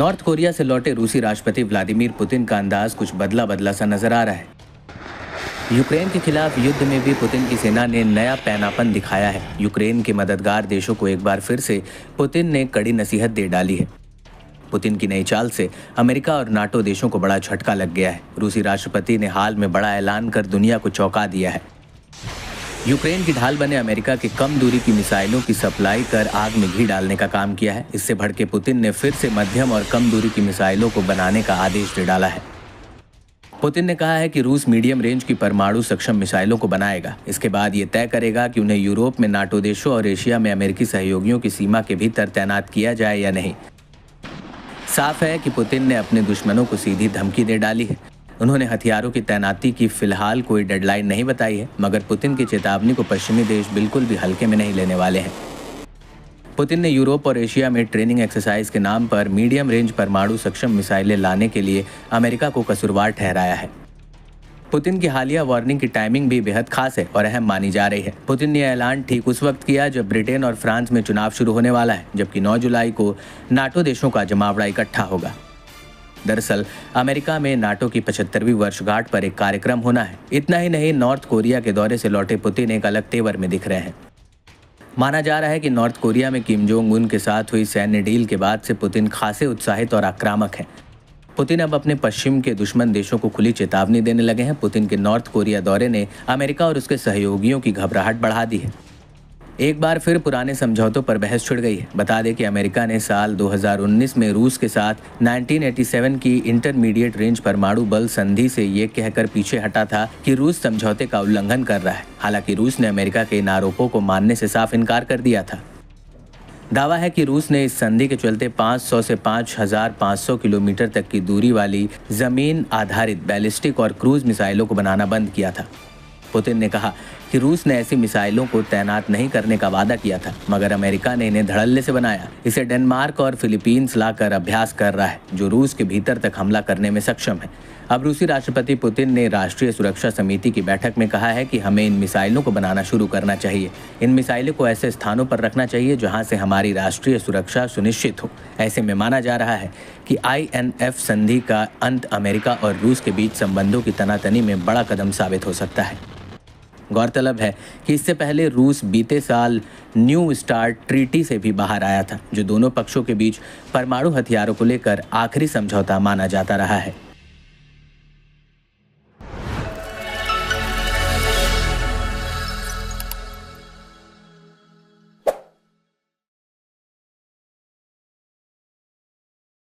North Korea से लौटे रूसी राष्ट्रपति व्लादिमीर पुतिन का अंदाज कुछ बदला बदला सा नजर आ रहा है। यूक्रेन के खिलाफ युद्ध में भी पुतिन की सेना ने नया पैनापन दिखाया है। यूक्रेन के मददगार देशों को एक बार फिर से पुतिन ने कड़ी नसीहत दे डाली है। पुतिन की नई चाल से अमेरिका और नाटो देशों को बड़ा झटका लग गया है। रूसी राष्ट्रपति ने हाल में बड़ा ऐलान कर दुनिया को चौंका दिया है। यूक्रेन की ढाल बने अमेरिका के कम दूरी की मिसाइलों की सप्लाई कर आग में घी डालने का काम किया है। इससे भड़के पुतिन ने फिर से मध्यम और कम दूरी की मिसाइलों को बनाने का आदेश दे डाला है। पुतिन ने कहा है कि रूस मीडियम रेंज की परमाणु सक्षम मिसाइलों को बनाएगा। इसके बाद ये तय करेगा कि उन्हें यूरोप में नाटो देशों और एशिया में अमेरिकी सहयोगियों की सीमा के भीतर तैनात किया जाए या नहीं। साफ है कि पुतिन ने अपने दुश्मनों को सीधी धमकी दे डाली है। उन्होंने हथियारों की तैनाती की फिलहाल कोई डेडलाइन नहीं बताई है, मगर पुतिन की चेतावनी को पश्चिमी देश बिल्कुल भी हल्के में नहीं लेने वाले हैं। पुतिन ने यूरोप और एशिया में ट्रेनिंग एक्सरसाइज के नाम पर मीडियम रेंज परमाणु सक्षम मिसाइलें लाने के लिए अमेरिका को कसूरवार ठहराया है। पुतिन की हालिया वार्निंग की टाइमिंग भी बेहद खास है और अहम मानी जा रही है। पुतिन ने यह ऐलान ठीक उस वक्त किया जब ब्रिटेन और फ्रांस में चुनाव शुरू होने वाला है, जबकि 9 जुलाई को नाटो देशों का जमावड़ा इकट्ठा होगा। दरअसल अमेरिका में नाटो की 75वीं वर्षगांठ पर एक कार्यक्रम होना है। इतना ही नहीं, नॉर्थ कोरिया के दौरे से लौटे पुतिन एक अलग तेवर में दिख रहे हैं। माना जा रहा है कि नॉर्थ कोरिया में किम जोंग उन के साथ हुई सैन्य डील के बाद से पुतिन खासे उत्साहित और आक्रामक हैं। पुतिन अब अपने पश्चिम के दुश्मन देशों को खुली चेतावनी देने लगे हैं। पुतिन के नॉर्थ कोरिया दौरे ने अमेरिका और उसके सहयोगियों की घबराहट बढ़ा दी है। एक बार फिर पुराने समझौतों पर बहस छिड़ गई है। बता दें कि अमेरिका ने साल 2019 में रूस के साथ 1987 की इंटरमीडिएट रेंज परमाणु बल संधि से ये कहकर पीछे हटा था कि रूस समझौते का उल्लंघन कर रहा है। हालांकि रूस ने अमेरिका के इन आरोपों को मानने से साफ इनकार कर दिया था। दावा है कि रूस ने इस संधि के चलते 500 से 5500 किलोमीटर तक की दूरी वाली जमीन आधारित बैलिस्टिक और क्रूज मिसाइलों को बनाना बंद किया था। पुतिन ने कहा कि रूस ने ऐसी मिसाइलों को तैनात नहीं करने का वादा किया था, मगर अमेरिका ने इन्हें धड़ल्ले से बनाया। इसे डेनमार्क और फिलीपींस लाकर अभ्यास कर रहा है, जो रूस के भीतर तक हमला करने में सक्षम है। अब रूसी राष्ट्रपति पुतिन ने राष्ट्रीय सुरक्षा समिति की बैठक में कहा है कि हमें इन मिसाइलों को बनाना शुरू करना चाहिए। इन मिसाइलों को ऐसे स्थानों पर रखना चाहिए जहां से हमारी राष्ट्रीय सुरक्षा सुनिश्चित हो। ऐसे में माना जा रहा है कि INF संधि का अंत अमेरिका और रूस के बीच संबंधों की तनातनी में बड़ा कदम साबित हो सकता है। गौरतलब है कि इससे पहले रूस बीते साल न्यू स्टार्ट ट्रीटी से भी बाहर आया था, जो दोनों पक्षों के बीच परमाणु हथियारों को लेकर आखिरी समझौता माना जाता रहा है।